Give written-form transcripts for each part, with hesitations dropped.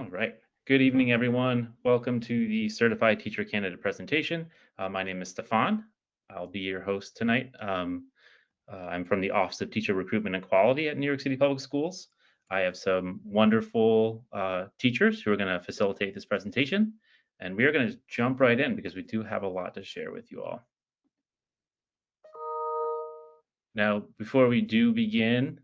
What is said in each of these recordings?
All right. Good evening, everyone. Welcome to the Certified Teacher Candidate presentation. My name is Stefan. I'll be your host tonight. I'm from the Office of Teacher Recruitment and Quality at New York City Public Schools. I have some wonderful teachers who are going to facilitate this presentation, and we are going to jump right in because we do have a lot to share with you all. Now, before we do begin,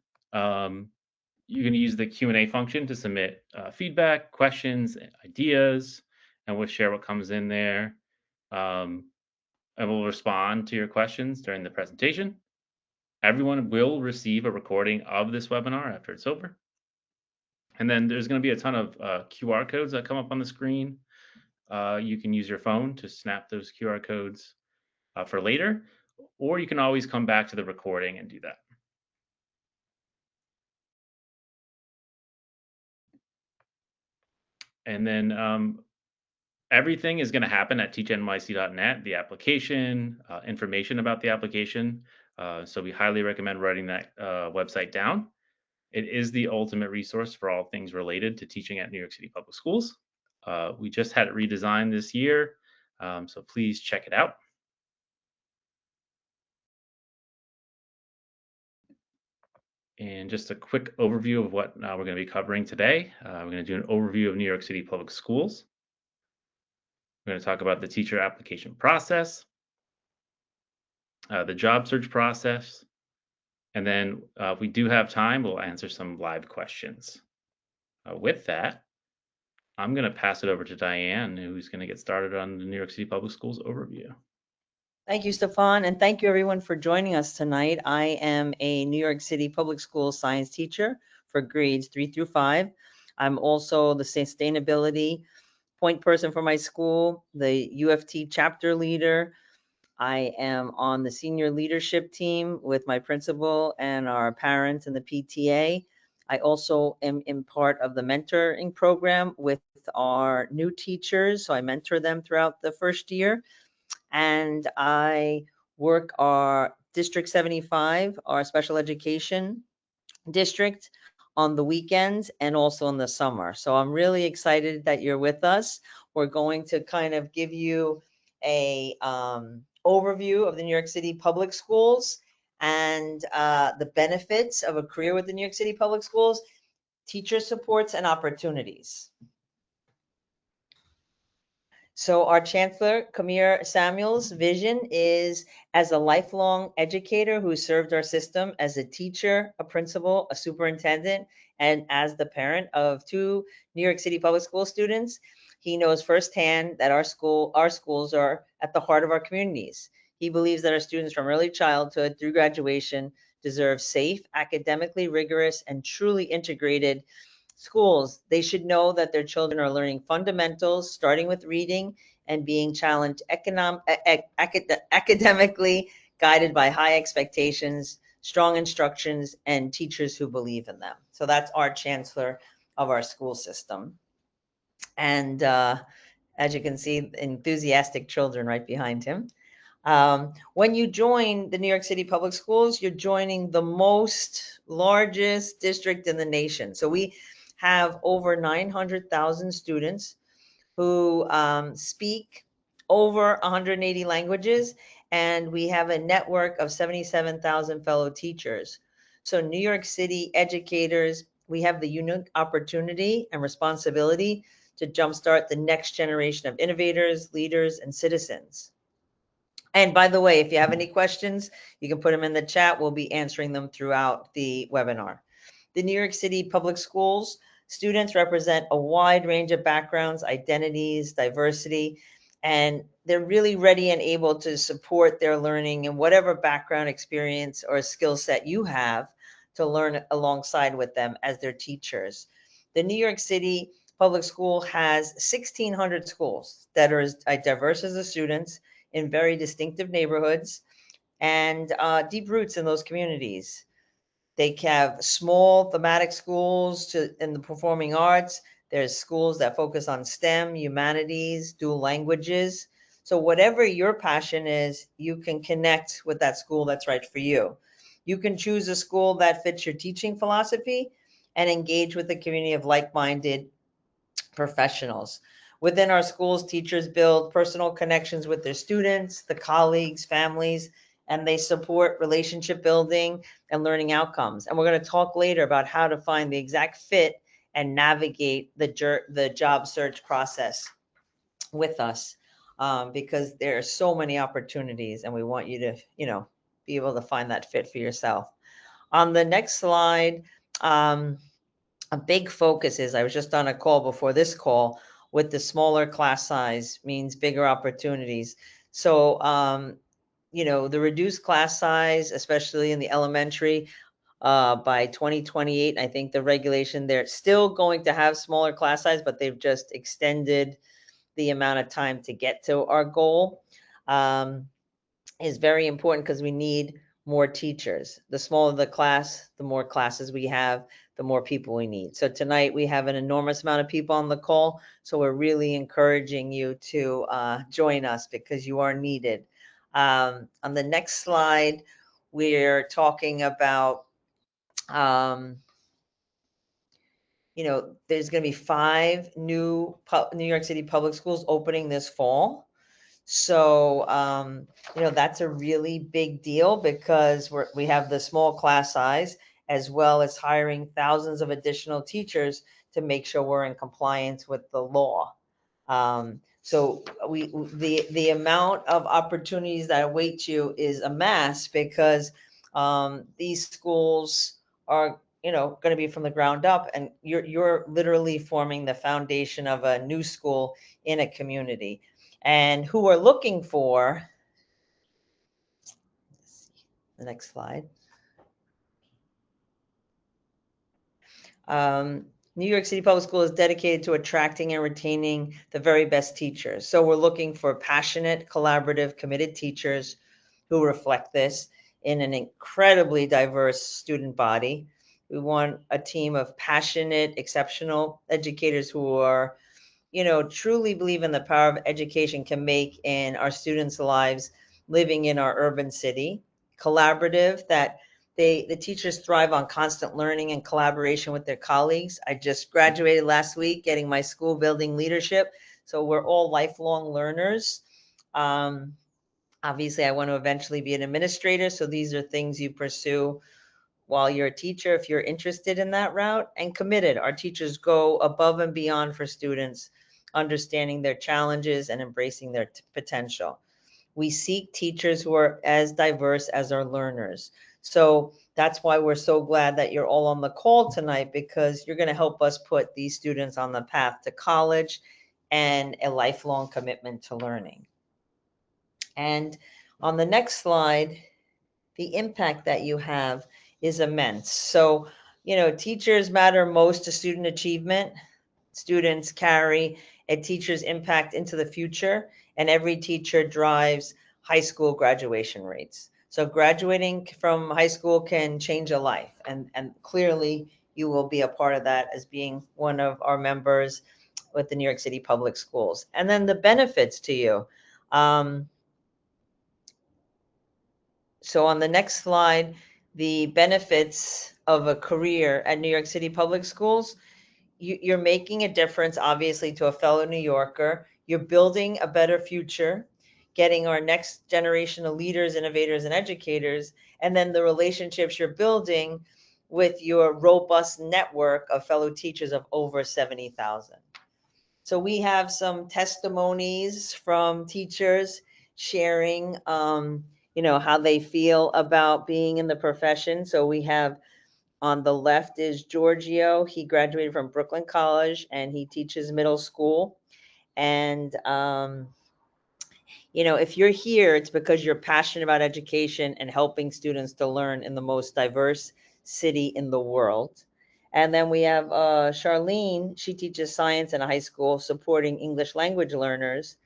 you can use the Q&A function to submit feedback, questions, ideas, and we'll share what comes in there. And we'll respond to your questions during the presentation. Everyone will receive a recording of this webinar after it's over. And then there's going to be a ton of QR codes that come up on the screen. You can use your phone to snap those QR codes for later, or you can always come back to the recording and do that. And then everything is going to happen at teachnyc.net, the application, information about the application. So we highly recommend writing that website down. It is the ultimate resource for all things related to teaching at New York City Public Schools. We just had it redesigned this year, so please check it out. And just a quick overview of what we're going to be covering today. We're going to do an overview of New York City Public Schools. We're going to talk about the teacher application process, the job search process, and then if we do have time, we'll answer some live questions. With that, I'm going to pass it over to Diane, who's going to get started on the New York City Public Schools overview. Thank you, Stefan, and thank you everyone for joining us tonight. I am a New York City Public Schools science teacher for grades 3 through 5. I'm also the sustainability point person for my school, the UFT chapter leader. I am on the senior leadership team with my principal and our parents and the PTA. I also am in part of the mentoring program with our new teachers, so I mentor them throughout the first year. And I work our District 75, our special education district, on the weekends and also in the summer. So I'm really excited that you're with us. We're going to kind of give you a overview of the New York City Public Schools and the benefits of a career with the New York City Public Schools, teacher supports and opportunities. So our Chancellor, Kamir Samuel's vision is as a lifelong educator who served our system as a teacher, a principal, a superintendent, and as the parent of 2 New York City Public School students, he knows firsthand that our schools are at the heart of our communities. He believes that our students from early childhood through graduation deserve safe, academically rigorous, and truly integrated schools. They should know that their children are learning fundamentals, starting with reading and being challenged academically, guided by high expectations, strong instructions, and teachers who believe in them. So that's our chancellor of our school system. And as you can see, enthusiastic children right behind him. When you join the New York City Public Schools, you're joining the largest district in the nation. So we have over 900,000 students who speak over 180 languages, and we have a network of 77,000 fellow teachers. So New York City educators, we have the unique opportunity and responsibility to jumpstart the next generation of innovators, leaders, and citizens. And by the way, if you have any questions, you can put them in the chat. We'll be answering them throughout the webinar. The New York City Public Schools students represent a wide range of backgrounds, identities, diversity, and they're really ready and able to support their learning in whatever background, experience, or skill set you have to learn alongside with them as their teachers. The New York City Public School has 1,600 schools that are as diverse as the students in very distinctive neighborhoods and deep roots in those communities. They have small thematic schools in the performing arts. There's schools that focus on STEM, humanities, dual languages. So whatever your passion is, you can connect with that school that's right for you. You can choose a school that fits your teaching philosophy and engage with a community of like-minded professionals. Within our schools, teachers build personal connections with their students, the colleagues, families, and they support relationship building and learning outcomes. And we're going to talk later about how to find the exact fit and navigate the job search process with us, because there are so many opportunities and we want you to, be able to find that fit for yourself. On the next slide, um, a big focus is, I was just on a call before this call, with the smaller class size means bigger opportunities. So, the reduced class size, especially in the elementary, by 2028, I think the regulation, they're still going to have smaller class size, but they've just extended the amount of time to get to our goal. Is very important because we need more teachers. The smaller the class, the more classes we have, the more people we need. So tonight we have an enormous amount of people on the call. So we're really encouraging you to join us because you are needed. On the next slide, we're talking about, there's going to be 5 new New York City public schools opening this fall. So, that's a really big deal because we have the small class size, as well as hiring thousands of additional teachers to make sure we're in compliance with the law. So the amount of opportunities that await you is a mass because these schools are, going to be from the ground up, and you're literally forming the foundation of a new school in a community. And who are looking for, the next slide. New York City Public School is dedicated to attracting and retaining the very best teachers. So we're looking for passionate, collaborative, committed teachers who reflect this in an incredibly diverse student body. We want a team of passionate, exceptional educators who are, truly believe in the power of education can make in our students' lives living in our urban city. Collaborative, that the teachers thrive on constant learning and collaboration with their colleagues. I just graduated last week getting my school building leadership. So we're all lifelong learners. Obviously, I want to eventually be an administrator. So these are things you pursue while you're a teacher if you're interested in that route. And committed. Our teachers go above and beyond for students, understanding their challenges and embracing their potential. We seek teachers who are as diverse as our learners. So that's why we're so glad that you're all on the call tonight, because you're going to help us put these students on the path to college and a lifelong commitment to learning. And on the next slide, the impact that you have is immense. So, teachers matter most to student achievement. Students carry a teacher's impact into the future, and every teacher drives high school graduation rates. So graduating from high school can change a life, and clearly you will be a part of that as being one of our members with the New York City Public Schools. And then the benefits to you. So on the next slide, the benefits of a career at New York City Public Schools. You're making a difference, obviously, to a fellow New Yorker. You're building a better future, getting our next generation of leaders, innovators, and educators, and then the relationships you're building with your robust network of fellow teachers of over 70,000. So we have some testimonies from teachers sharing, how they feel about being in the profession. So we have, on the left is Giorgio. He graduated from Brooklyn College and he teaches middle school. And, if you're here, it's because you're passionate about education and helping students to learn in the most diverse city in the world. And then we have Charlene. She teaches science in a high school, supporting English language learners,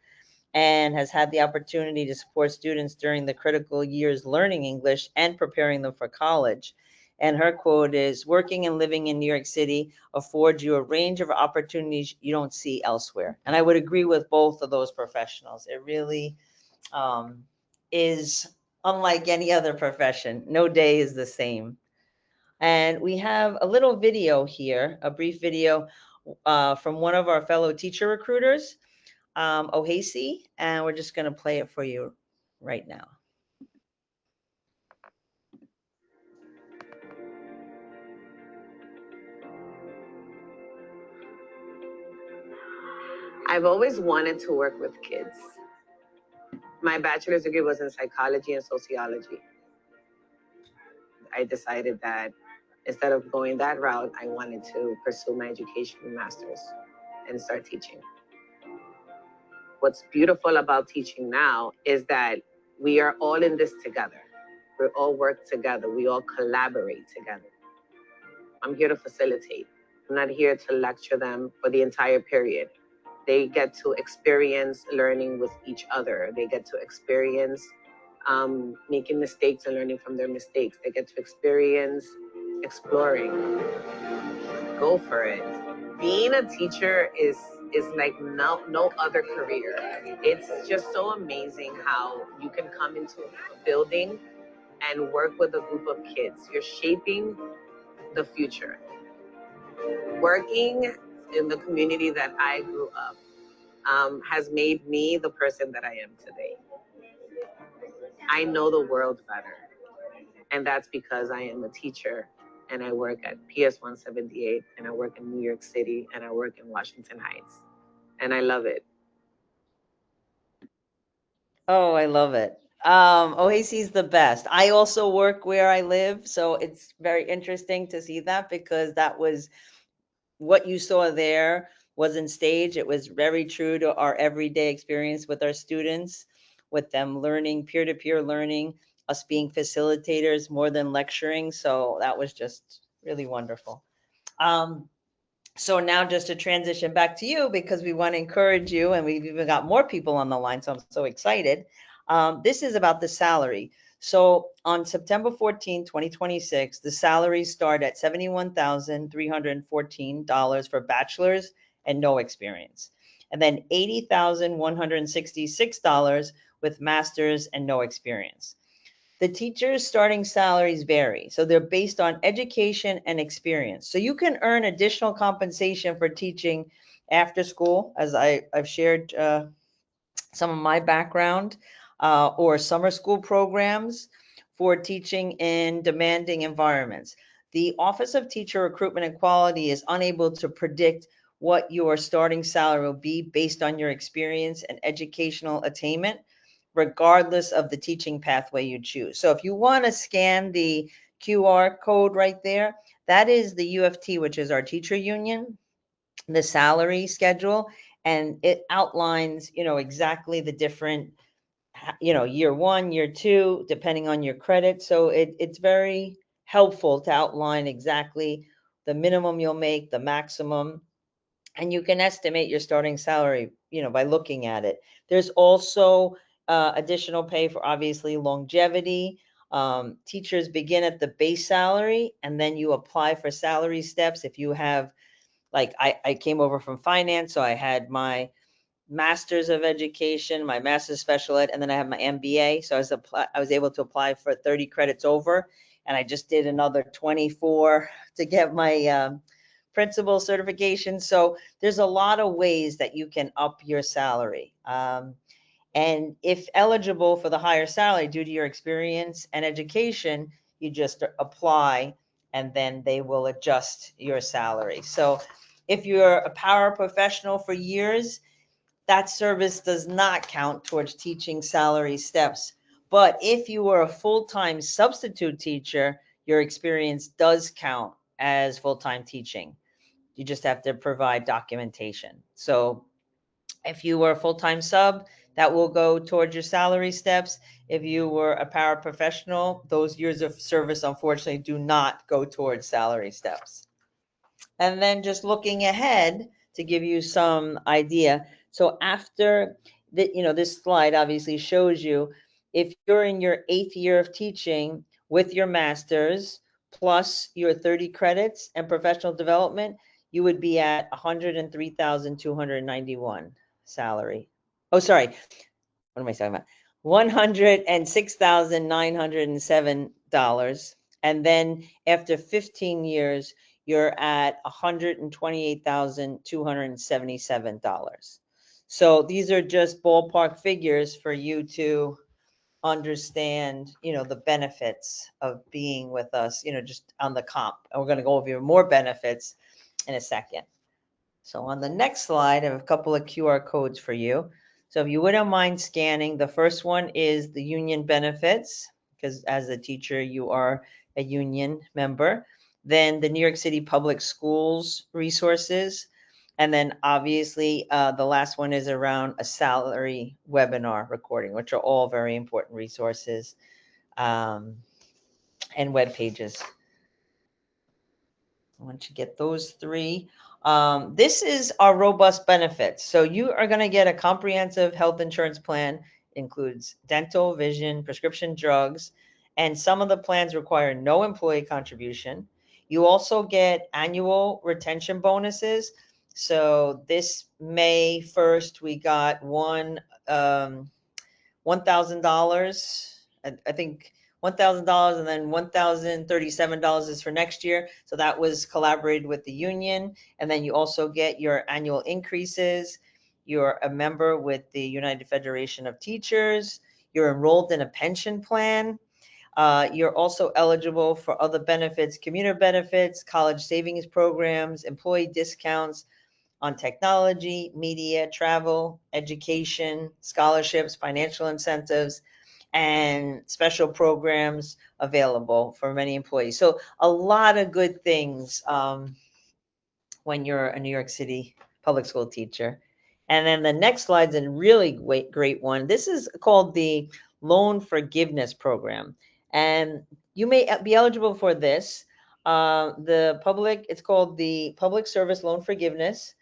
and has had the opportunity to support students during the critical years learning English and preparing them for college. And her quote is, "Working and living in New York City affords you a range of opportunities you don't see elsewhere." And I would agree with both of those professionals. It really is unlike any other profession. No day is the same. And we have a little video here, a brief video from one of our fellow teacher recruiters, Ohasi, and we're just going to play it for you right now. I've always wanted to work with kids. My bachelor's degree was in psychology and sociology. I decided that instead of going that route, I wanted to pursue my education master's and start teaching. What's beautiful about teaching now is that we are all in this together. We all work together. We all collaborate together. I'm here to facilitate. I'm not here to lecture them for the entire period. They get to experience learning with each other. They get to experience making mistakes and learning from their mistakes. They get to experience exploring. Go for it. Being a teacher is like no other career. It's just so amazing how you can come into a building and work with a group of kids. You're shaping the future. Working in the community that I grew up has made me the person that I am today. I know the world better. And that's because I am a teacher and I work at PS 178 and I work in New York City and I work in Washington Heights. And I love it. Oh, I love it. Ohasi's the best. I also work where I live, so it's very interesting to see that, because that was what you saw there wasn't stage. It was very true to our everyday experience with our students, with them learning, peer-to-peer learning, us being facilitators more than lecturing. So that was just really wonderful. So now just to transition back to you, because we want to encourage you, and we've even got more people on the line, so I'm so excited. This is about the salary. So on September 14, 2026, the salaries start at $71,314 for bachelor's and no experience, and then $80,166 with master's and no experience. The teachers' starting salaries vary, so they're based on education and experience. So you can earn additional compensation for teaching after school, as I've shared some of my background, or summer school programs for teaching in demanding environments. The Office of Teacher Recruitment and Quality is unable to predict what your starting salary will be based on your experience and educational attainment, regardless of the teaching pathway you choose. So if you want to scan the QR code right there, that is the UFT, which is our teacher union, the salary schedule, and it outlines, exactly the different, year one, year two, depending on your credit. So it's very helpful to outline exactly the minimum you'll make, the maximum, and you can estimate your starting salary, by looking at it. There's also additional pay for obviously longevity. Teachers begin at the base salary, and then you apply for salary steps. If you have, like, I came over from finance, so I had my master's of education, my master's special ed, and then I have my MBA. So I was able to apply for 30 credits over, and I just did another 24 to get my principal certification. So there's a lot of ways that you can up your salary. And if eligible for the higher salary due to your experience and education, you just apply and then they will adjust your salary. So if you're a paraprofessional for years, that service does not count towards teaching salary steps. But if you were a full-time substitute teacher, your experience does count as full-time teaching. You just have to provide documentation. So if you were a full-time sub, that will go towards your salary steps. If you were a paraprofessional, those years of service unfortunately do not go towards salary steps. And then just looking ahead to give you some idea. So after this slide obviously shows you, if you're in your 8th year of teaching with your master's plus your 30 credits and professional development, you would be at 103,291 salary. Oh, sorry. What am I talking about? $106,907. And then after 15 years, you're at $128,277. So these are just ballpark figures for you to understand, the benefits of being with us, just on the comp. And we're going to go over more benefits in a second. So on the next slide, I have a couple of QR codes for you. So if you wouldn't mind scanning, the first one is the union benefits, because as a teacher, you are a union member. Then the New York City Public Schools resources. And then obviously the last one is around a salary webinar recording, which are all very important resources and web pages. Once you get those three, this is our robust benefits. So you are going to get a comprehensive health insurance plan, includes dental, vision, prescription drugs, and some of the plans require no employee contribution. You also get annual retention bonuses. So this May 1st, we got one $1,000. I think $1,000, and then $1,037 is for next year. So that was collaborated with the union. And then you also get your annual increases. You're a member with the United Federation of Teachers. You're enrolled in a pension plan. You're also eligible for other benefits, commuter benefits, college savings programs, employee discounts on technology, media, travel, education, scholarships, financial incentives, and special programs available for many employees. So a lot of good things when you're a New York City public school teacher. And then the next slide's a really great one. This is called the Loan Forgiveness Program. And you may be eligible for this. It's called the Public Service Loan Forgiveness,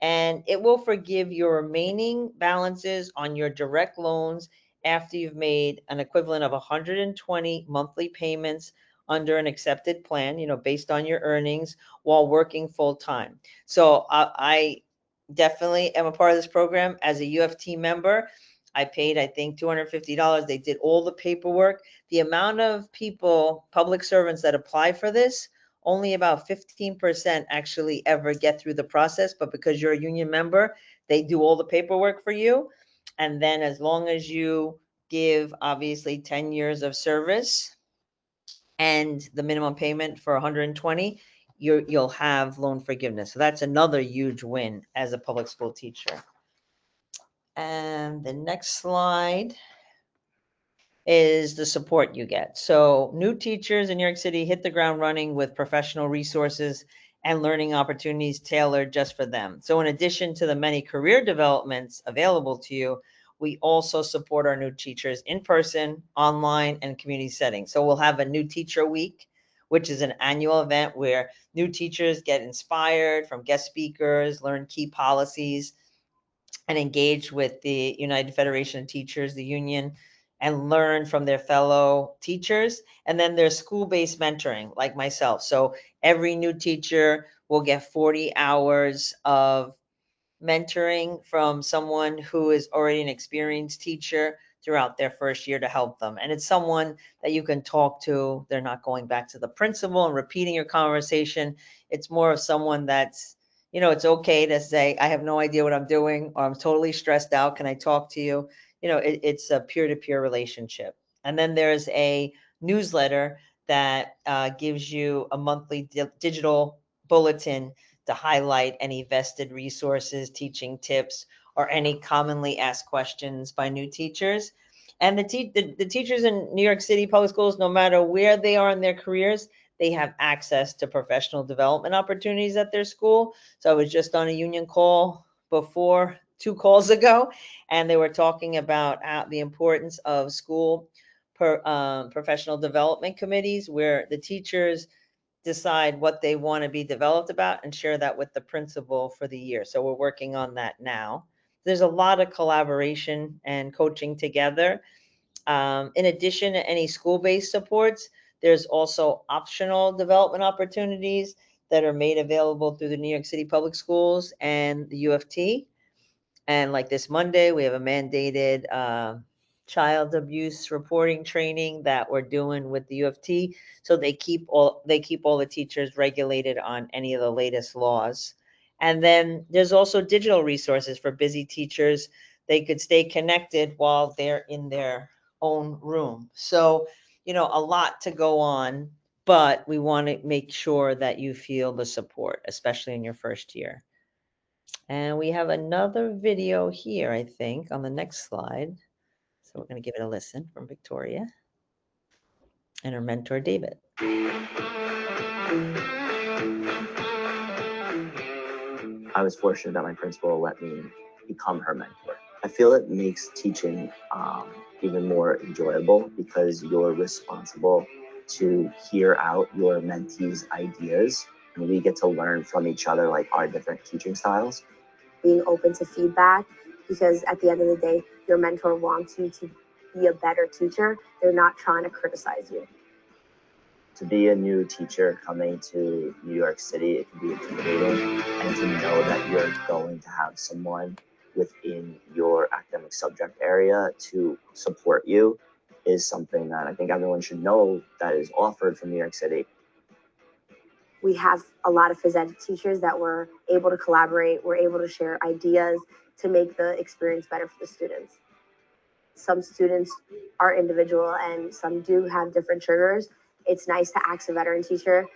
and it will forgive your remaining balances on your direct loans after you've made an equivalent of 120 monthly payments under an accepted plan, based on your earnings while working full time. So I definitely am a part of this program as a UFT member. I paid, I think, $250. They did all the paperwork. The amount of people, public servants that apply for this, only about 15% actually ever get through the process, but because you're a union member, they do all the paperwork for you. And then as long as you give obviously 10 years of service and the minimum payment for 120, you'll have loan forgiveness. So that's another huge win as a public school teacher. And the next slide is the support you get. So new teachers in New York City hit the ground running with professional resources and learning opportunities tailored just for them. So in addition to the many career developments available to you, we also support our new teachers in person, online, and community settings. So we'll have a new teacher week, which is an annual event where new teachers get inspired from guest speakers, learn key policies, and engage with the United Federation of Teachers, the union, and learn from their fellow teachers. And then there's school-based mentoring, like myself. So every new teacher will get 40 hours of mentoring from someone who is already an experienced teacher throughout their first year to help them. And it's someone that you can talk to. They're not going back to the principal and repeating your conversation. It's more of someone that's, it's okay to say, I have no idea what I'm doing, or I'm totally stressed out. Can I talk to you? It's a peer-to-peer relationship. And then there's a newsletter that gives you a monthly digital bulletin to highlight any vested resources, teaching tips, or any commonly asked questions by new teachers. And the teachers in New York City public schools, no matter where they are in their careers, they have access to professional development opportunities at their school. So I was just on a union call before 2 calls ago, and they were talking about the importance of school professional development committees, where the teachers decide what they want to be developed about and share that with the principal for the year. So we're working on that now. There's a lot of collaboration and coaching together. In addition to any school-based supports, there's also optional development opportunities that are made available through the New York City Public Schools and the UFT. And like this Monday, we have a mandated child abuse reporting training that we're doing with the U of T. So they keep all the teachers regulated on any of the latest laws. And then there's also digital resources for busy teachers. They could stay connected while they're in their own room. So, a lot to go on, but we want to make sure that you feel the support, especially in your first year. And we have another video here, I think, on the next slide. So we're going to give it a listen from Victoria and her mentor, David. I was fortunate that my principal let me become her mentor. I feel it makes teaching even more enjoyable because you're responsible to hear out your mentees' ideas, and we get to learn from each other, like our different teaching styles. Being open to feedback, because at the end of the day, your mentor wants you to be a better teacher. They're not trying to criticize you. To be a new teacher coming to New York City, it can be intimidating, and to know that you're going to have someone within your academic subject area to support you is something that I think everyone should know that is offered from New York City. We have a lot of phys ed teachers that were able to collaborate, we're able to share ideas to make the experience better for the students. Some students are individual and some do have different triggers. It's nice to ask a veteran teacher,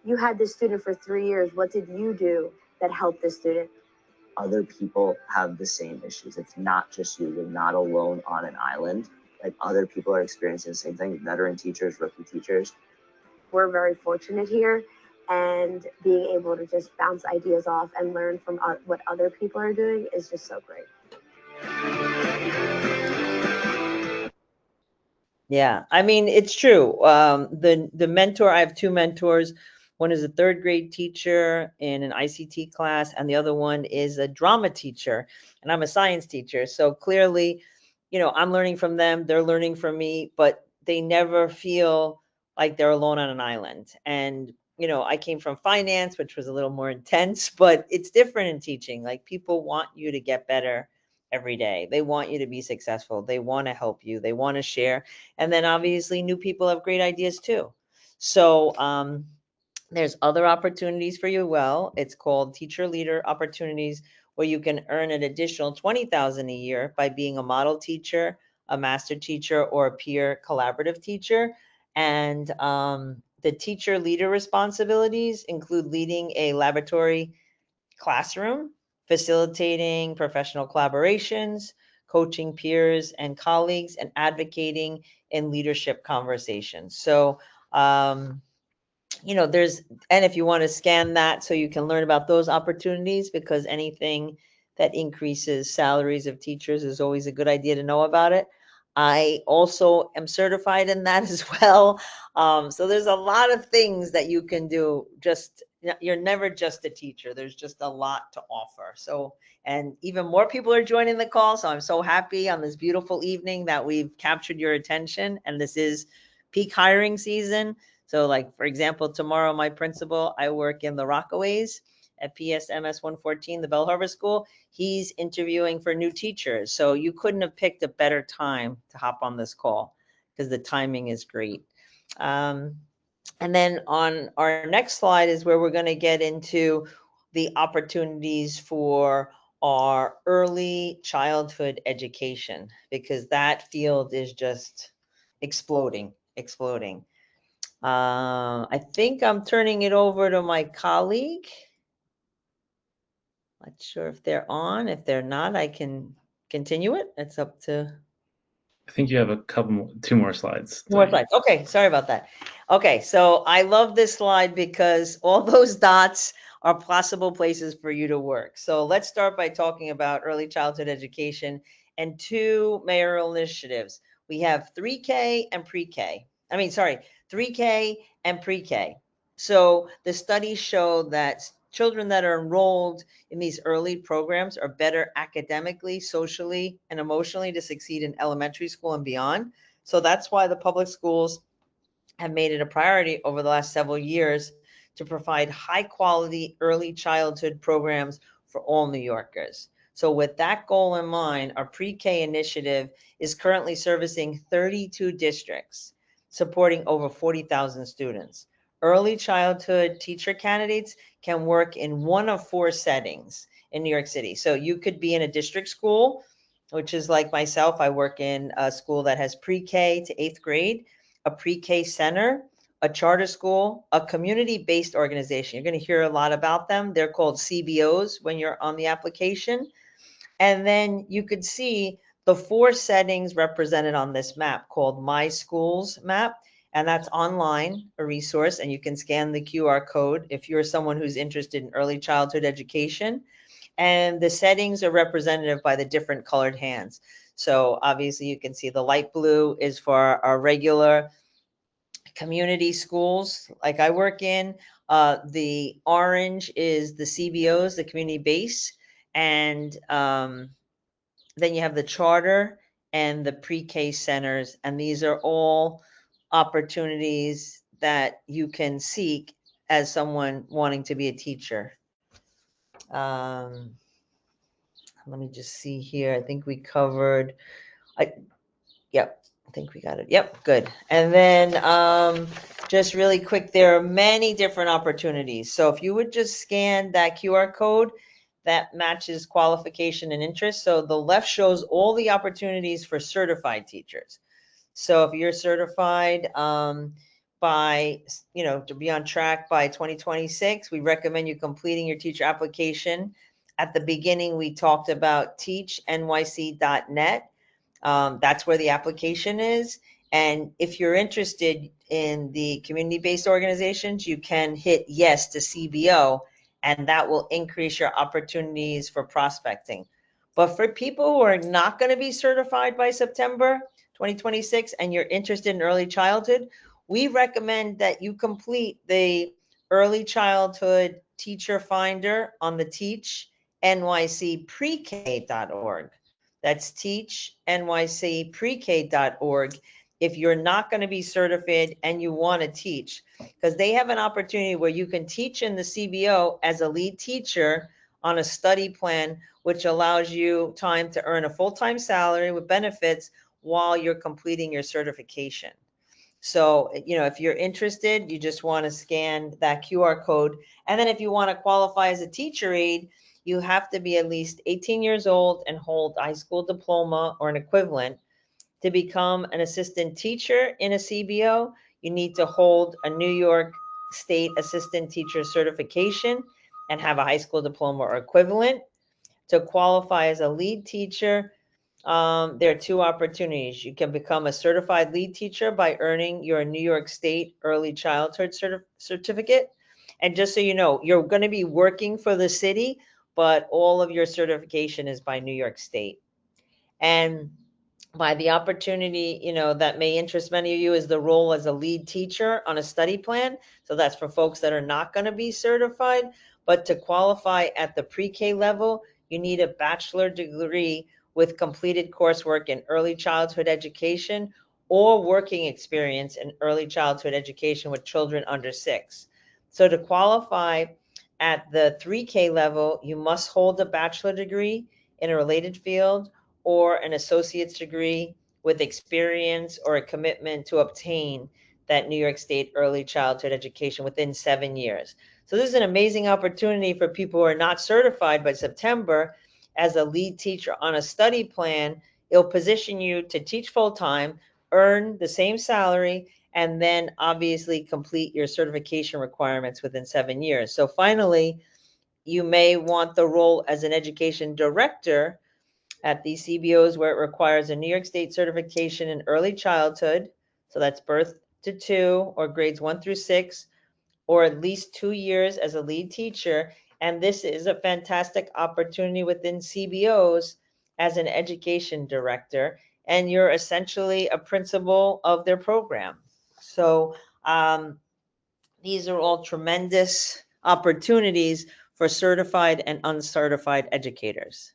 you had this student for 3 years, what did you do that helped this student? Other people have the same issues. It's not just you. You're not alone on an island. Like, other people are experiencing the same thing, veteran teachers, rookie teachers. We're very fortunate here, and being able to just bounce ideas off and learn from what other people are doing is just so great. Yeah, I mean, it's true. The mentor, I have two mentors. One is a third grade teacher in an ICT class, and the other one is a drama teacher, and I'm a science teacher. So clearly, I'm learning from them, they're learning from me, but they never feel like they're alone on an island. And, I came from finance, which was a little more intense, but it's different in teaching. Like, people want you to get better every day. They want you to be successful. They want to help you. They want to share. And then obviously new people have great ideas too. So there's other opportunities for you. Well, it's called teacher leader opportunities, where you can earn an additional $20,000 a year by being a model teacher, a master teacher, or a peer collaborative teacher. And the teacher leader responsibilities include leading a laboratory classroom, facilitating professional collaborations, coaching peers and colleagues, and advocating in leadership conversations. So, and if you want to scan that so you can learn about those opportunities, because anything that increases salaries of teachers is always a good idea to know about it. I also am certified in that as well. So there's a lot of things that you can do. You're never just a teacher. There's just a lot to offer. So, and even more people are joining the call. So I'm so happy on this beautiful evening that we've captured your attention. And this is peak hiring season. So, like, for example, tomorrow, my principal, I work in the Rockaways at PSMS 114, the Bell Harbor School. He's interviewing for new teachers. So you couldn't have picked a better time to hop on this call, because the timing is great. And then on our next slide is where we're going to get into the opportunities for our early childhood education, because that field is just exploding. I think I'm turning it over to my colleague. Not sure if they're on. If they're not, I can continue it. It's up to. I think you have two more slides. More slides. Okay, sorry about that. Okay, so I love this slide because all those dots are possible places for you to work. So let's start by talking about early childhood education and two mayoral initiatives. We have 3K and pre-K. 3K and pre-K. So the studies show that children that are enrolled in these early programs are better academically, socially, and emotionally to succeed in elementary school and beyond. So that's why the public schools have made it a priority over the last several years to provide high quality early childhood programs for all New Yorkers. So with that goal in mind, our pre-K initiative is currently servicing 32 districts, supporting over 40,000 students. Early childhood teacher candidates can work in one of 4 settings in New York City. So you could be in a district school, which is like myself. I work in a school that has pre-K to 8th grade, a pre-K center, a charter school, a community-based organization. You're going to hear a lot about them. They're called CBOs when you're on the application. And then you could see the 4 settings represented on this map called My Schools map. And that's online, a resource, and you can scan the QR code if you're someone who's interested in early childhood education. And the settings are representative by the different colored hands. So obviously you can see the light blue is for our regular community schools like I work in. The orange is the CBOs, the community base. And then you have the charter and the pre-K centers. And these are all opportunities that you can seek as someone wanting to be a teacher. Let me just see here. I think we covered, yep, I think we got it. Yep, good. And then just really quick, there are many different opportunities. So if you would just scan that QR code, that matches qualification and interest. So the left shows all the opportunities for certified teachers. So if you're certified by, to be on track by 2026, we recommend you completing your teacher application. At the beginning, we talked about teachnyc.net. That's where the application is. And if you're interested in the community-based organizations, you can hit yes to CBO, and that will increase your opportunities for prospecting. But for people who are not going to be certified by September 2026 and you're interested in early childhood, we recommend that you complete the early childhood teacher finder on the teachnycprek.org. That's teachnycprek.org. If you're not going to be certified and you want to teach, because they have an opportunity where you can teach in the CBO as a lead teacher on a study plan, which allows you time to earn a full-time salary with benefits while you're completing your certification. So, if you're interested, you just want to scan that QR code. And then if you want to qualify as a teacher aide, you have to be at least 18 years old and hold a high school diploma or an equivalent. To become an assistant teacher in a CBO, you need to hold a New York State assistant teacher certification and have a high school diploma or equivalent. To qualify as a lead teacher, there are 2 opportunities. You can become a certified lead teacher by earning your New York State early childhood certificate. And just so you know, you're going to be working for the city, but all of your certification is by New York State. And by the opportunity, that may interest many of you is the role as a lead teacher on a study plan. So that's for folks that are not going to be certified. But to qualify at the pre-K level, you need a bachelor degree with completed coursework in early childhood education or working experience in early childhood education with children under 6. So to qualify at the 3K level, you must hold a bachelor degree in a related field or an associate's degree with experience or a commitment to obtain that New York State early childhood education within 7 years. So this is an amazing opportunity for people who are not certified by September as a lead teacher on a study plan. It'll position you to teach full-time, earn the same salary, and then obviously complete your certification requirements within 7 years. So finally, you may want the role as an education director at these CBOs where it requires a New York State certification in early childhood. So that's birth to 2 or grades 1 through 6, or at least 2 years as a lead teacher. And this is a fantastic opportunity within CBOs as an education director. And you're essentially a principal of their program. So these are all tremendous opportunities for certified and uncertified educators.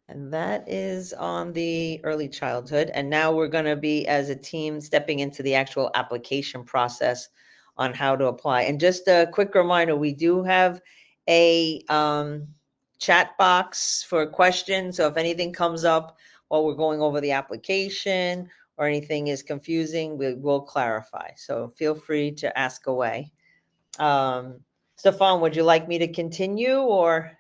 And that is on the early childhood. And now we're going to be, as a team, stepping into the actual application process on how to apply. And just a quick reminder, we do have a chat box for questions. So if anything comes up while we're going over the application or anything is confusing, we will clarify. So feel free to ask away. Stefan, would you like me to continue or?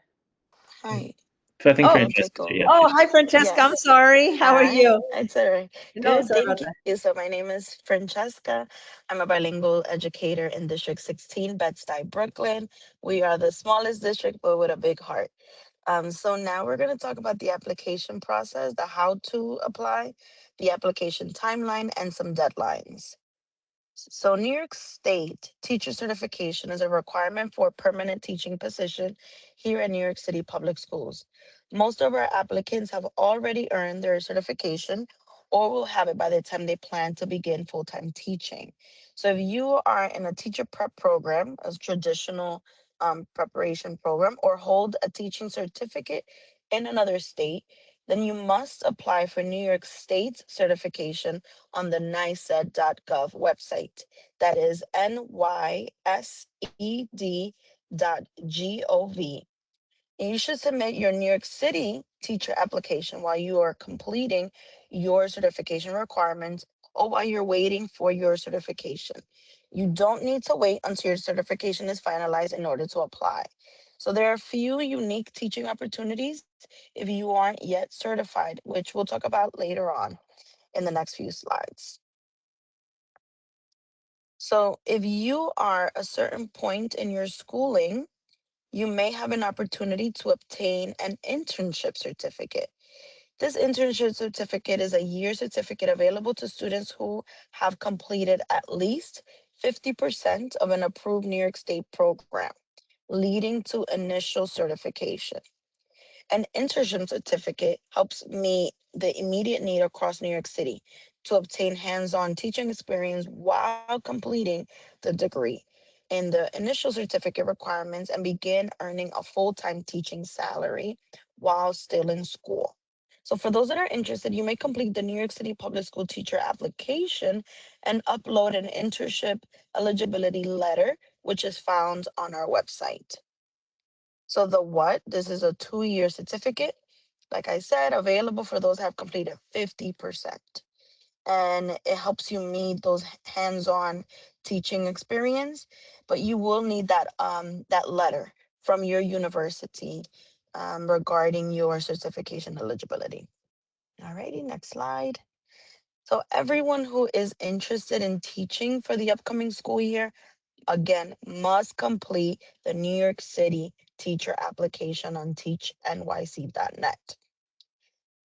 Hi, So I think Oh, I'll Francesca, take yeah. over. oh, hi, Francesca. I'm Yes. sorry. How are Hi, you? it's all right. No, Good, sorry about thank that. you. So my name is Francesca. I'm a bilingual educator in District 16, Bed-Stuy, Brooklyn. We are the smallest district, but with a big heart. So now we're going to talk about the application process, the how to apply, the application timeline, and some deadlines. So New York State teacher certification is a requirement for a permanent teaching position here in New York City public schools. Most of our applicants have already earned their certification or will have it by the time they plan to begin full-time teaching. So if you are in a teacher prep program, a traditional preparation program, or hold a teaching certificate in another state, then you must apply for New York State's certification on the NYCED.gov website. That is NYSED.gov. And you should submit your New York City teacher application while you are completing your certification requirements or while you're waiting for your certification. You don't need to wait until your certification is finalized in order to apply. So there are a few unique teaching opportunities if you aren't yet certified, which we'll talk about later on in the next few slides. So if you are a certain point in your schooling, you may have an opportunity to obtain an internship certificate. This internship certificate is a year certificate available to students who have completed at least 50% of an approved New York State program, leading to initial certification. An internship certificate helps meet the immediate need across New York City to obtain hands-on teaching experience while completing the degree in the initial certificate requirements and begin earning a full-time teaching salary while still in school. So for those that are interested, you may complete the New York City Public School teacher application and upload an internship eligibility letter, which is found on our website. So the what? This is a 2-year certificate. Like I said, available for those that have completed 50%. And it helps you meet those hands-on teaching experience, but you will need that letter from your university regarding your certification eligibility. Alrighty, next slide. So everyone who is interested in teaching for the upcoming school year, again, must complete the New York City teacher application on teachnyc.net.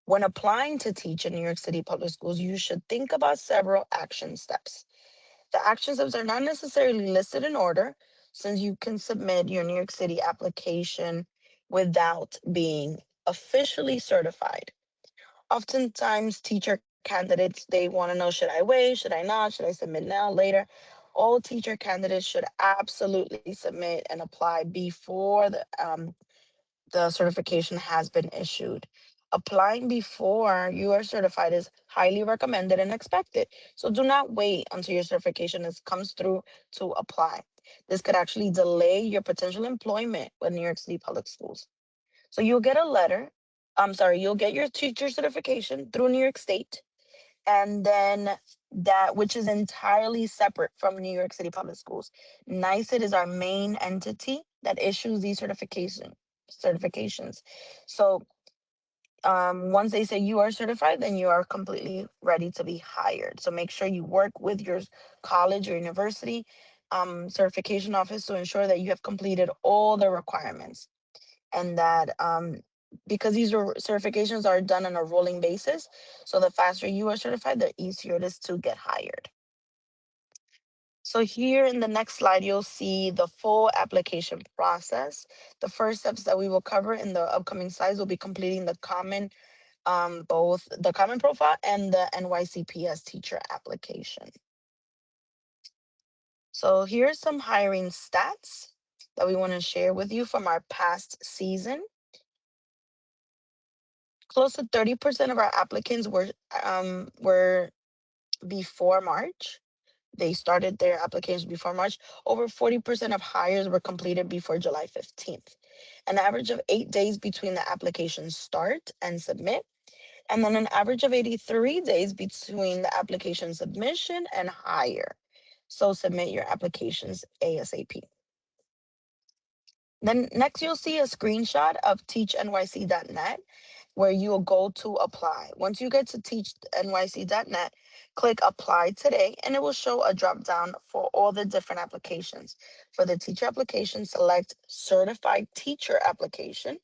When applying to teach in New York City public schools, you should think about several action steps. The action steps are not necessarily listed in order, since you can submit your New York City application without being officially certified. Oftentimes, teacher candidates, they want to know, should I wait? Should I not? Should I submit now, later? All teacher candidates should absolutely submit and apply before the certification has been issued. Applying before you are certified is highly recommended and expected. So do not wait until your certification comes through to apply. This could actually delay your potential employment with New York City Public Schools. So you'll get a letter. You'll get your teacher certification through New York State, and then that which is entirely separate from New York City Public Schools. NYCED is our main entity that issues these certifications. So once they say you are certified, then you are completely ready to be hired. So make sure you work with your college or university certification office to ensure that you have completed all the requirements, and that because these certifications are done on a rolling basis, so the faster you are certified, the easier it is to get hired. So here in the next slide, you'll see the full application process. The first steps that we will cover in the upcoming slides will be completing the common, both the common profile and the NYCPS teacher application. So here's some hiring stats that we want to share with you from our past season. Close to 30% of our applicants were before March. they started their applications before March, over 40% of hires were completed before July 15th. An average of 8 days between the application start and submit, and then an average of 83 days between the application submission and hire. So submit your applications ASAP. Then next you'll see a screenshot of teachnyc.net where you'll go to apply. Once you get to teachnyc.net, click apply today and it will show a drop down for all the different applications. For the teacher application, select certified teacher application.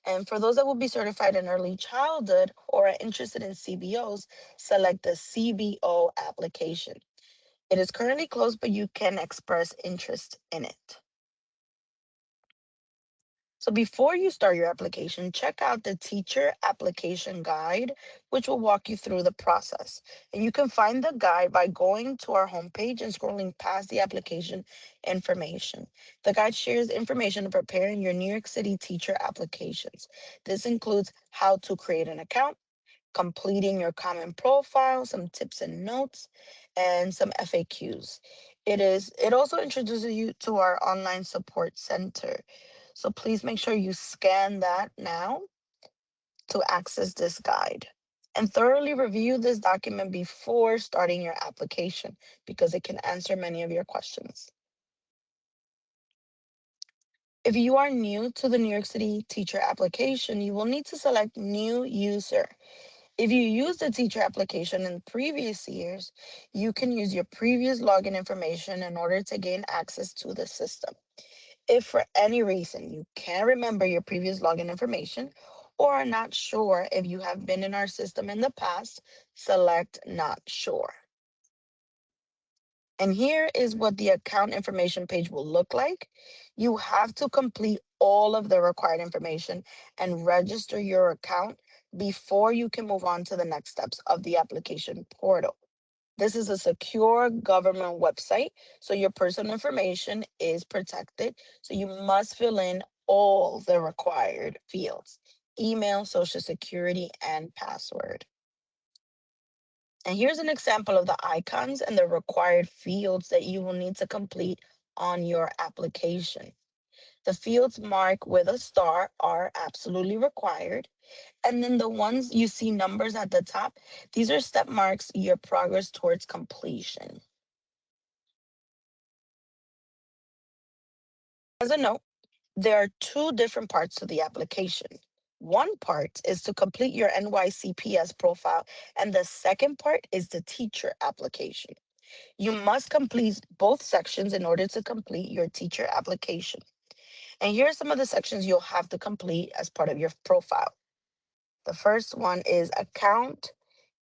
And for those that will be certified in early childhood or are interested in CBOs, select the CBO application. It is currently closed, but you can express interest in it. So before you start your application, check out the teacher application guide, which will walk you through the process. And you can find the guide by going to our homepage and scrolling past the application information. The guide shares information to preparing your New York City teacher applications. This includes how to create an account, completing your common profile, some tips and notes, and some FAQs. It also introduces you to our online support center. So please make sure you scan that now to access this guide. And thoroughly review this document before starting your application because it can answer many of your questions. If you are new to the New York City teacher application, you will need to select New User. If you used the teacher application in previous years, you can use your previous login information in order to gain access to the system. If for any reason you can't remember your previous login information or are not sure if you have been in our system in the past, select Not Sure. And here is what the account information page will look like. You have to complete all of the required information and register your account before you can move on to the next steps of the application portal. This is a secure government website, so your personal information is protected. So you must fill in all the required fields: email, social security, and password. And here's an example of the icons and the required fields that you will need to complete on your application. The fields marked with a star are absolutely required. And then the ones you see numbers at the top, these are step marks, your progress towards completion. As a note, there are two different parts to the application. One part is to complete your NYCPS profile, and the second part is the teacher application. You must complete both sections in order to complete your teacher application. And here are some of the sections you'll have to complete as part of your profile. The first one is account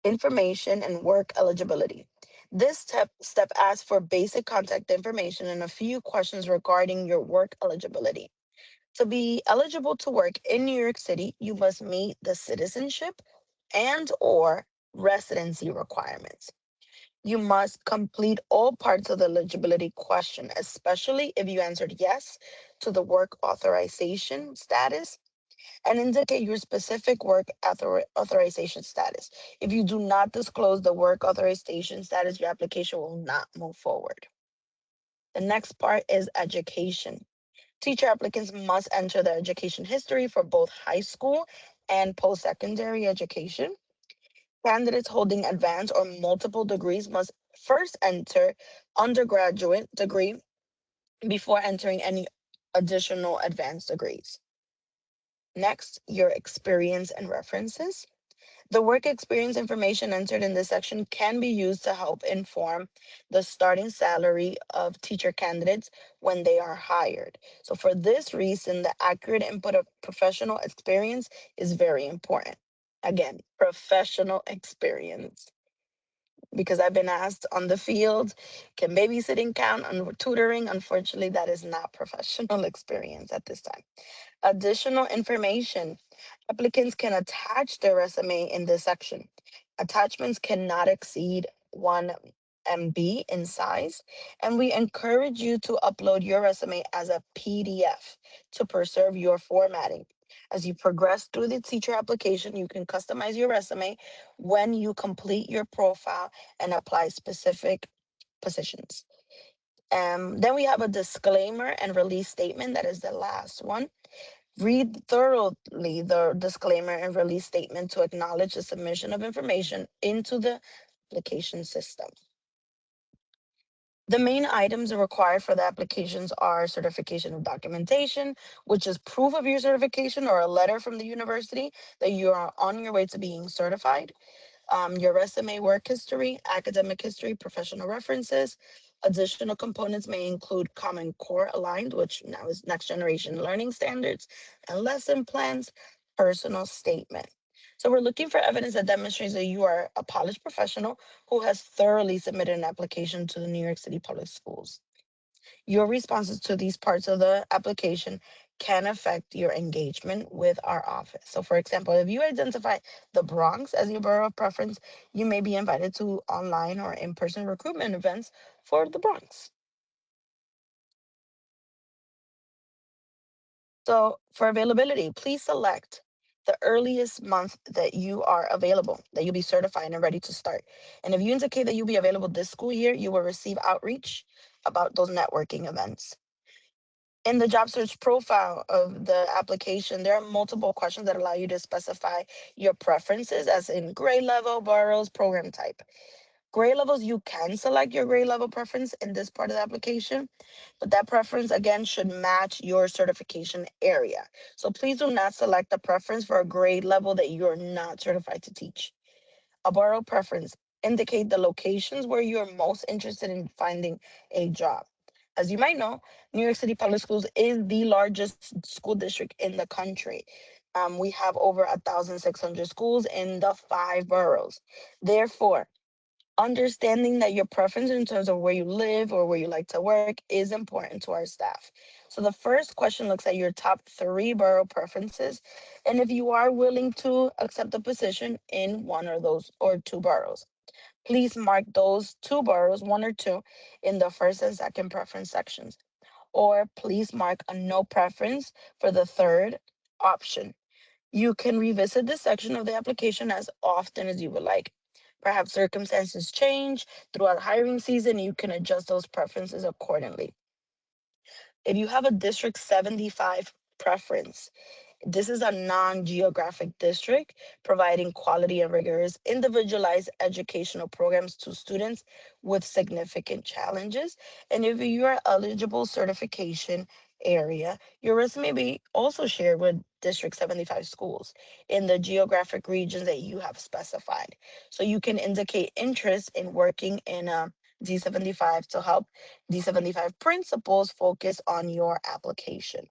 information and work eligibility. This step asks for basic contact information and a few questions regarding your work eligibility. To be eligible to work in New York City, you must meet the citizenship and or residency requirements. You must complete all parts of the eligibility question, especially if you answered yes to the work authorization status and indicate your specific work authorization status. If you do not disclose the work authorization status, your application will not move forward. The next part is education. Teacher applicants must enter their education history for both high school and post-secondary education. Candidates holding advanced or multiple degrees must first enter undergraduate degree before entering any additional advanced degrees. Next, your experience and references. The work experience information entered in this section can be used to help inform the starting salary of teacher candidates when they are hired. So for this reason, the accurate input of professional experience is very important. Again, professional experience. Because I've been asked on the field, can babysitting count on tutoring? Unfortunately, that is not professional experience at this time. Additional information. Applicants can attach their resume in this section. Attachments cannot exceed 1 MB in size, and we encourage you to upload your resume as a PDF to preserve your formatting. As you progress through the teacher application, you can customize your resume when you complete your profile and apply specific positions. Then we have a disclaimer and release statement. That is the last one. Read thoroughly the disclaimer and release statement to acknowledge the submission of information into the application system. The main items required for the applications are certification of documentation, which is proof of your certification or a letter from the university that you are on your way to being certified. Your resume, work history, academic history, professional references. Additional components may include Common Core aligned, which now is next generation learning standards, and lesson plans, personal statement. So we're looking for evidence that demonstrates that you are a polished professional who has thoroughly submitted an application to the New York City Public Schools. Your responses to these parts of the application can affect your engagement with our office. So, for example, if you identify the Bronx as your borough of preference, you may be invited to online or in person recruitment events for the Bronx. So, for availability, please select the earliest month that you are available, that you'll be certified and ready to start. And if you indicate that you'll be available this school year, you will receive outreach about those networking events. In the job search profile of the application, there are multiple questions that allow you to specify your preferences, as in grade level, boroughs, program type. Grade levels, you can select your grade level preference in this part of the application, but that preference again should match your certification area. So please do not select a preference for a grade level that you're not certified to teach. A borough preference indicate the locations where you're most interested in finding a job. As you might know, New York City Public Schools is the largest school district in the country. We have over 1,600 schools in the 5 boroughs. Therefore, understanding that your preference in terms of where you live or where you like to work is important to our staff. So the first question looks at your top 3 borough preferences, and if you are willing to accept a position in one or those or 2 boroughs. Please mark those 2 boroughs, 1 or 2, in the first and second preference sections, or please mark a no preference for the third option. You can revisit this section of the application as often as you would like. Perhaps circumstances change throughout hiring season, you can adjust those preferences accordingly. If you have a District 75 preference, this is a non-geographic district providing quality and rigorous individualized educational programs to students with significant challenges. And if you are eligible certification area, your resume may be also shared with District 75 schools in the geographic regions that you have specified. So you can indicate interest in working in a D75 to help D75 principals focus on your application.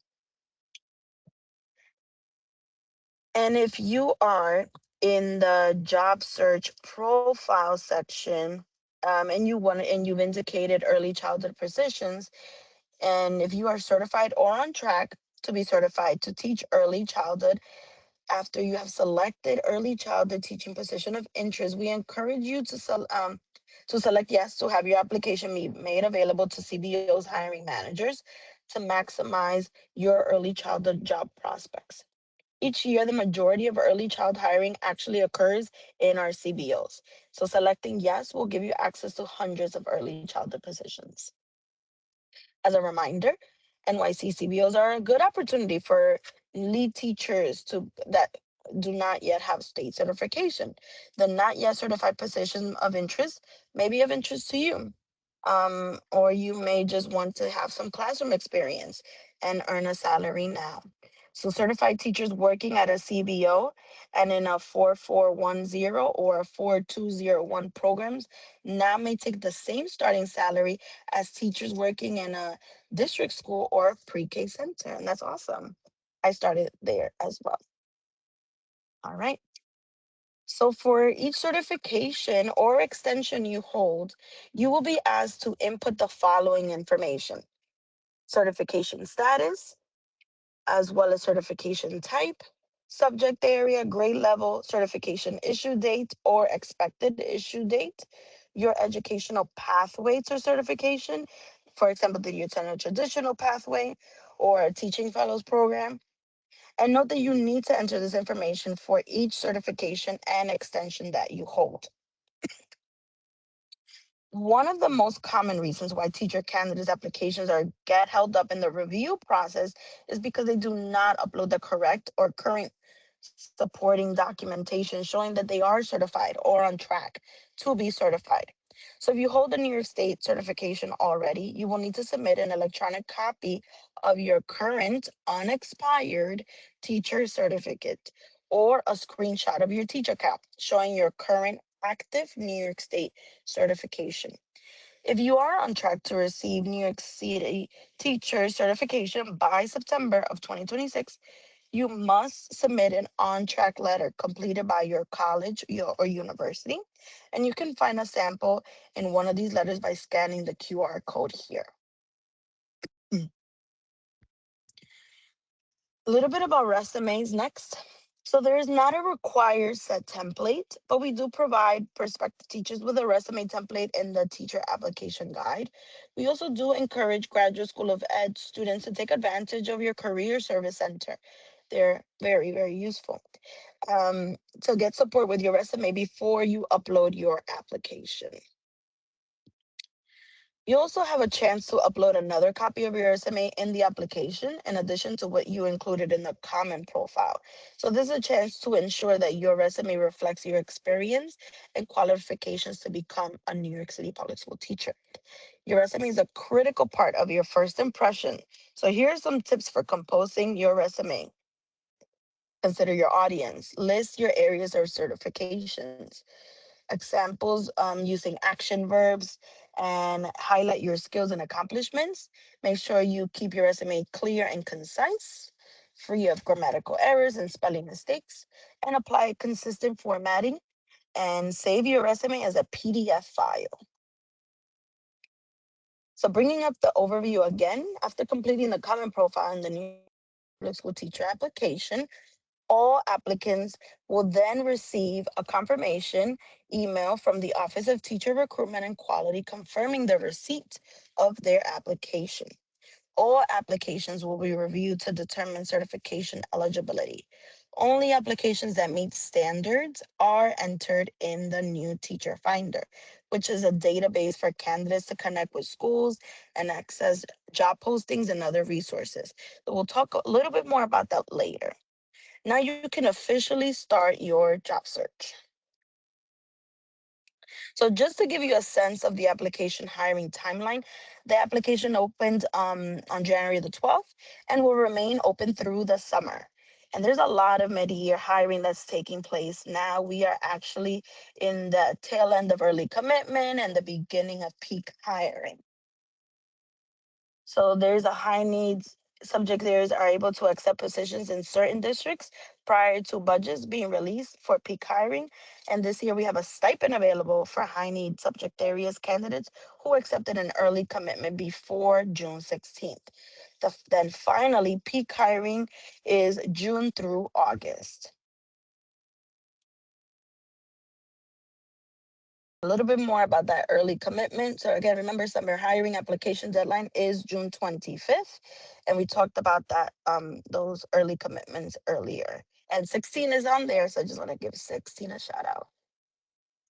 And if you are in the job search profile section, and you've indicated early childhood positions, and if you are certified or on track to be certified to teach early childhood, after you have selected early childhood teaching position of interest, we encourage you to select yes to have your application made available to CBO's hiring managers to maximize your early childhood job prospects. Each year, the majority of early child hiring actually occurs in our CBOs. So selecting yes will give you access to hundreds of early childhood positions. As a reminder, NYC CBOs are a good opportunity for lead teachers that do not yet have state certification. The not yet certified position of interest may be of interest to you. Or you may just want to have some classroom experience and earn a salary now. So certified teachers working at a CBO and in a 4410 or a 4201 programs now may take the same starting salary as teachers working in a district school or pre-K center. And that's awesome. I started there as well. All right. So for each certification or extension you hold, you will be asked to input the following information: certification status, as well as certification type, subject area, grade level, certification issue date or expected issue date, your educational pathway to certification. For example, did you attend a traditional pathway or a teaching fellows program? And note that you need to enter this information for each certification and extension that you hold. One of the most common reasons why teacher candidates applications get held up in the review process is because they do not upload the correct or current supporting documentation showing that they are certified or on track to be certified. So if you hold a New York State certification already, you will need to submit an electronic copy of your current unexpired teacher certificate or a screenshot of your teacher cap showing your current active New York State certification. If you are on track to receive New York City teacher certification by September of 2026, you must submit an on-track letter completed by your college or university. And you can find a sample in one of these letters by scanning the QR code here. A little bit about resumes next. So there is not a required set template, but we do provide prospective teachers with a resume template in the teacher application guide. We also do encourage Graduate School of Ed students to take advantage of your career service center. They're very, very useful to get support with your resume before you upload your application. You also have a chance to upload another copy of your resume in the application, in addition to what you included in the common profile. So this is a chance to ensure that your resume reflects your experience and qualifications to become a New York City public school teacher. Your resume is a critical part of your first impression. So here are some tips for composing your resume. Consider your audience. List your areas or certifications. Examples using action verbs and highlight your skills and accomplishments. Make sure you keep your resume clear and concise, free of grammatical errors and spelling mistakes, and apply consistent formatting and save your resume as a PDF file. So bringing up the overview again, after completing the common profile in the New York Public School Teacher application, all applicants will then receive a confirmation email from the Office of Teacher Recruitment and Quality confirming the receipt of their application. All applications will be reviewed to determine certification eligibility. Only applications that meet standards are entered in the new Teacher Finder, which is a database for candidates to connect with schools and access job postings and other resources. So we'll talk a little bit more about that later. Now you can officially start your job search. So just to give you a sense of the application hiring timeline, the application opened on January the 12th and will remain open through the summer. And there's a lot of mid-year hiring that's taking place now. We are actually in the tail end of early commitment and the beginning of peak hiring. So there's a high needs subject areas are able to accept positions in certain districts prior to budgets being released for peak hiring. And this year we have a stipend available for high need subject areas candidates who accepted an early commitment before June 16th. Then finally, peak hiring is June through August. A little bit more about that early commitment. So again, remember, summer hiring application deadline is June 25th. And we talked about that, those early commitments earlier. And 16 is on there, so I just want to give 16 a shout out.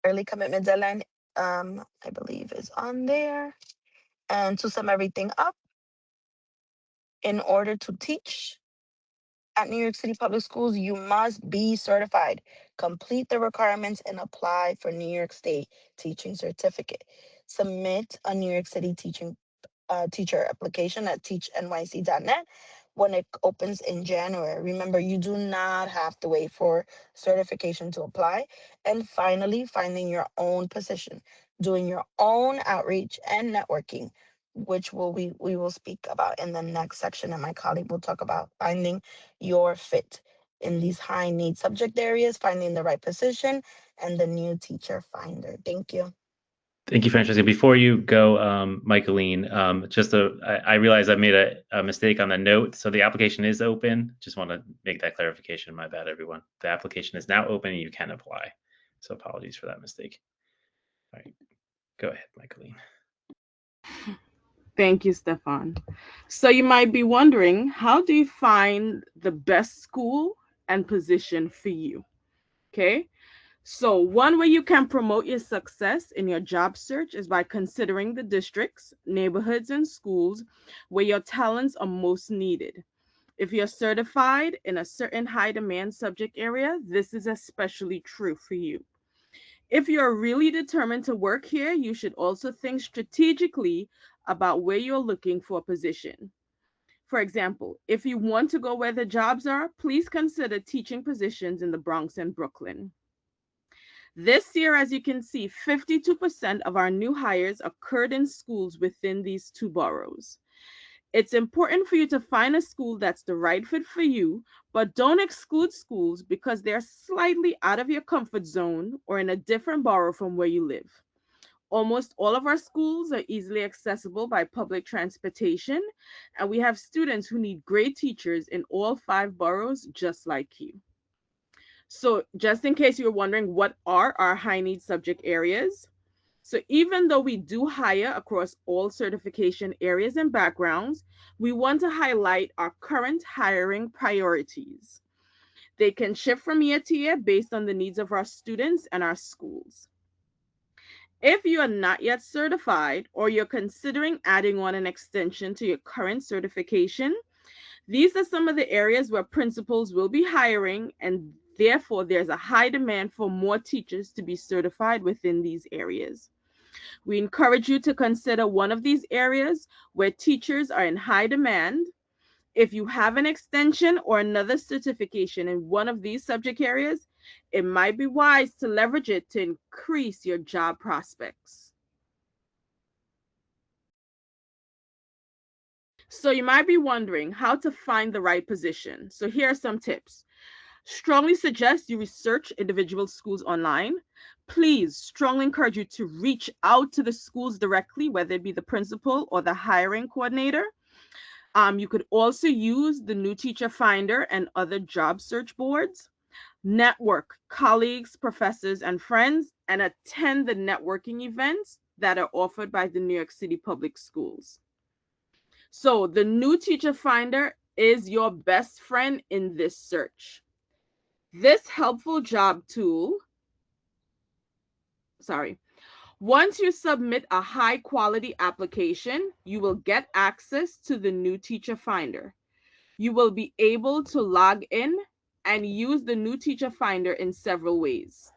Early commitment deadline, I believe is on there. And to sum everything up, in order to teach at New York City Public Schools, you must be certified, complete the requirements, and apply for New York State teaching certificate. Submit a New York City teacher application at teachnyc.net when it opens in January. Remember, you do not have to wait for certification to apply. And finally, finding your own position, doing your own outreach and networking, which we will speak about in the next section, and my colleague will talk about finding your fit in these high need subject areas, finding the right position, and the new teacher finder. Thank you. Thank you, Francesca. Before you go, Michaeline, I realized I made a mistake on the note. So the application is open. Just want to make that clarification. My bad, everyone. The application is now open and you can apply. So apologies for that mistake. All right, go ahead, Michaeline. Thank you, Stefan. So you might be wondering, how do you find the best school and position for you? Okay. So, one way you can promote your success in your job search is by considering the districts, neighborhoods, and schools where your talents are most needed. If you're certified in a certain high demand subject area, this is especially true for you. If you're really determined to work here, you should also think strategically about where you're looking for a position. For example, if you want to go where the jobs are, please consider teaching positions in the Bronx and Brooklyn. This year, as you can see, 52% of our new hires occurred in schools within these two boroughs. It's important for you to find a school that's the right fit for you, but don't exclude schools because they're slightly out of your comfort zone or in a different borough from where you live. Almost all of our schools are easily accessible by public transportation, and we have students who need great teachers in all 5 boroughs just like you. So, just in case you're wondering, what are our high need subject areas? So, even though we do hire across all certification areas and backgrounds, we want to highlight our current hiring priorities. They can shift from year to year based on the needs of our students and our schools. If you are not yet certified or you're considering adding on an extension to your current certification, these are some of the areas where principals will be hiring, and therefore there's a high demand for more teachers to be certified within these areas. We encourage you to consider one of these areas where teachers are in high demand. If you have an extension or another certification in one of these subject areas, it might be wise to leverage it to increase your job prospects. So you might be wondering how to find the right position. So here are some tips. Strongly suggest you research individual schools online. Please strongly encourage you to reach out to the schools directly, whether it be the principal or the hiring coordinator. You could also use the New Teacher Finder and other job search boards. Network colleagues, professors, and friends, and attend the networking events that are offered by the New York City Public Schools. So the New Teacher Finder is your best friend in this search. This helpful job tool, once you submit a high quality application, you will get access to the New Teacher Finder. You will be able to log in and use the New Teacher Finder in several ways.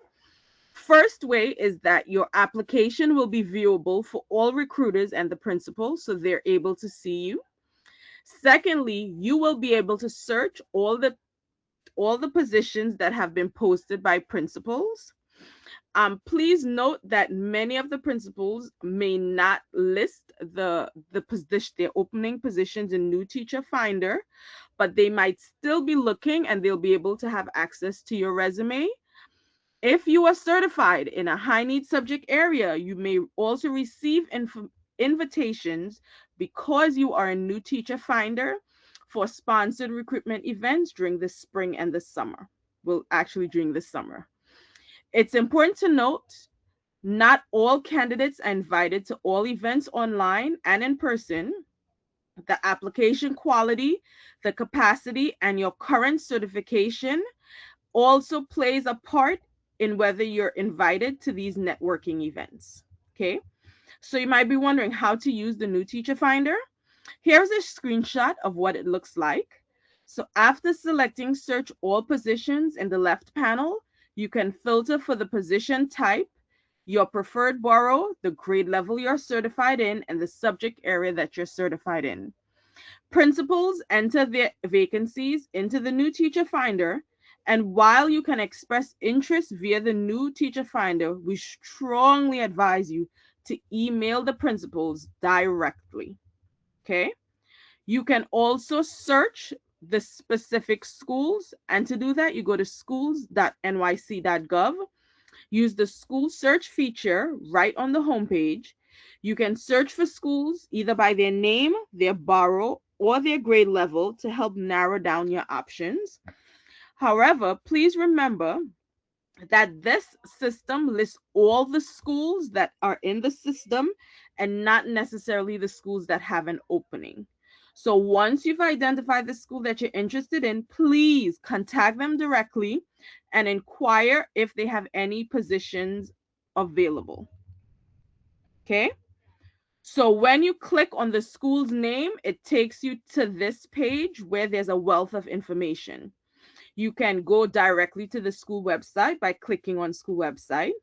First way is that your application will be viewable for all recruiters and the principal, so they're able to see you. Secondly, you will be able to search all the positions that have been posted by principals. Please note that many of the principals may not list their opening positions in New Teacher Finder, but they might still be looking and they'll be able to have access to your resume. If you are certified in a high need subject area, you may also receive invitations because you are a New Teacher Finder for sponsored recruitment events during the spring and the summer. Well, actually, during the summer. It's important to note not all candidates are invited to all events online and in person. The application quality, the capacity, and your current certification also plays a part in whether you're invited to these networking events. Okay, so you might be wondering how to use the New Teacher Finder. Here's a screenshot of what it looks like. So after selecting search all positions in the left panel, you can filter for the position type, your preferred borough, the grade level you're certified in, and the subject area that you're certified in. Principals enter their vacancies into the New Teacher Finder, and while you can express interest via the New Teacher Finder, we strongly advise you to email the principals directly. Okay? You can also search the specific schools, and to do that, you go to schools.nyc.gov. Use the school search feature right on the homepage. You can search for schools either by their name, their borough, or their grade level to help narrow down your options. However, please remember that this system lists all the schools that are in the system and not necessarily the schools that have an opening. So once you've identified the school that you're interested in, please contact them directly and inquire if they have any positions available. Okay? So when you click on the school's name, it takes you to this page where there's a wealth of information. You can go directly to the school website by clicking on school website.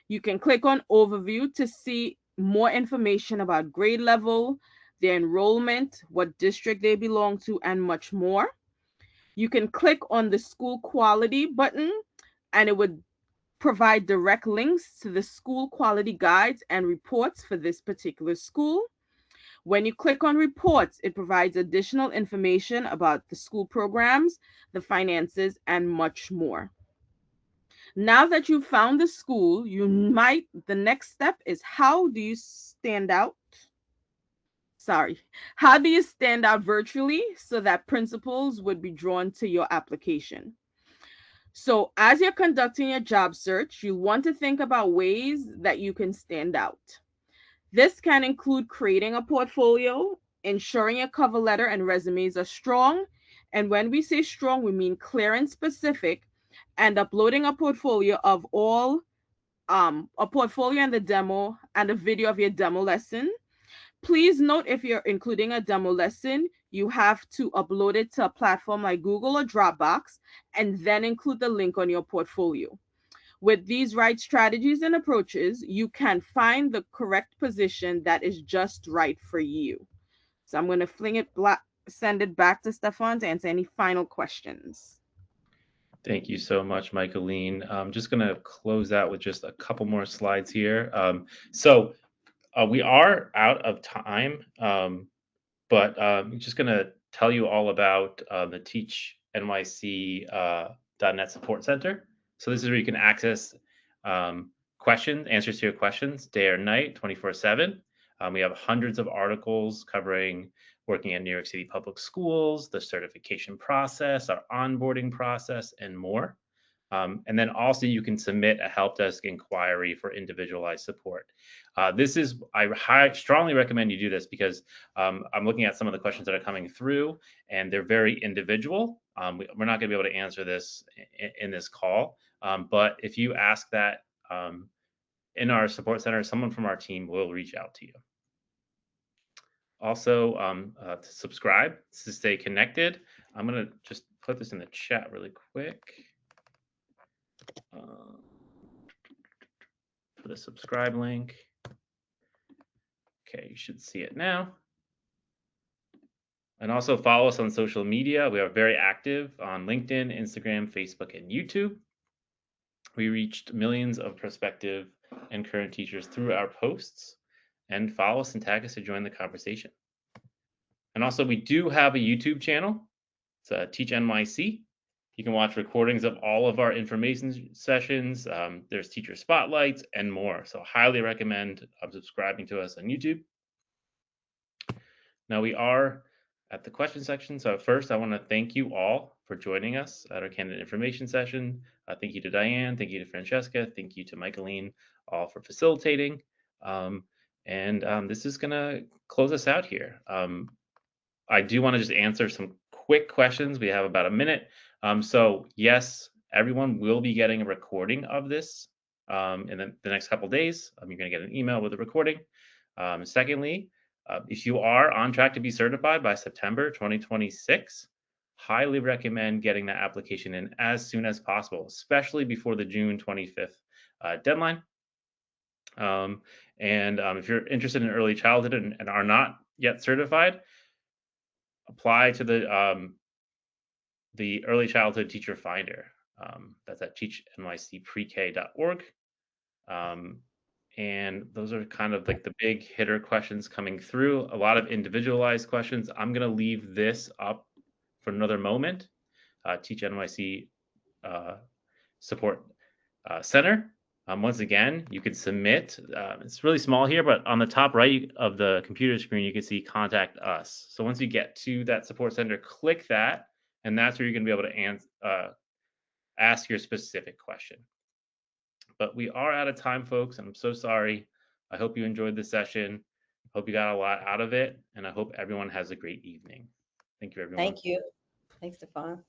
You can click on overview to see more information about grade level, their enrollment, what district they belong to, and much more. You can click on the school quality button and it would provide direct links to the school quality guides and reports for this particular school. When you click on reports, it provides additional information about the school programs, the finances, and much more. Now that you've found the school, the next step is how do you stand out? How do you stand out virtually so that principals would be drawn to your application? So as you're conducting your job search, you want to think about ways that you can stand out. This can include creating a portfolio, ensuring your cover letter and resumes are strong. And when we say strong, we mean clear and specific, and uploading a portfolio of all, a portfolio and the demo and a video of your demo lesson. Please note if you're including a demo lesson, you have to upload it to a platform like Google or Dropbox and then include the link on your portfolio. With these right strategies and approaches, you can find the correct position that is just right for you. So I'm going to send it back to Stefan to answer any final questions. Thank you so much, Michaeline. I'm just going to close out with just a couple more slides here. We are out of time, but I'm just going to tell you all about the Teach NYC .NET Support Center. So this is where you can access answers to your questions day or night, 24/7. We have hundreds of articles covering working at New York City public schools, the certification process, our onboarding process, and more. And then also you can submit a help desk inquiry for individualized support. I strongly recommend you do this because I'm looking at some of the questions that are coming through and they're very individual. We're not going to be able to answer this in this call, but if you ask that in our support center, someone from our team will reach out to you. Also, to subscribe, to stay connected, I'm going to just put this in the chat really quick. For the subscribe link. Okay, you should see it now. And also follow us on social media. We are very active on LinkedIn, Instagram, Facebook, and YouTube. We reached millions of prospective and current teachers through our posts. And follow us and tag us to join the conversation. And also, we do have a YouTube channel. It's Teach NYC. You can watch recordings of all of our information sessions. There's teacher spotlights and more. So highly recommend subscribing to us on YouTube. Now we are at the question section. So first, I want to thank you all for joining us at our candidate information session. Thank you to Diane. Thank you to Francesca. Thank you to Michaeline, all for facilitating. This is going to close us out here. I do want to just answer some quick questions. We have about a minute. So yes, everyone will be getting a recording of this in the next couple of days. You're going to get an email with a recording. Secondly, if you are on track to be certified by September 2026, highly recommend getting that application in as soon as possible, especially before the June 25th deadline. If you're interested in early childhood and are not yet certified, apply to the Early Childhood Teacher Finder. That's at teachnycprek.org. And those are kind of like the big hitter questions coming through, a lot of individualized questions. I'm going to leave this up for another moment. Teach NYC Support Center. Once again, you can submit. It's really small here, but on the top right of the computer screen, you can see Contact Us. So once you get to that support center, click that, and that's where you're going to be able to ask your specific question. But we are out of time, folks, and I'm so sorry. I hope you enjoyed the session. Hope you got a lot out of it, and I hope everyone has a great evening. Thank you, everyone. Thank you. Thanks, Stefan. Thank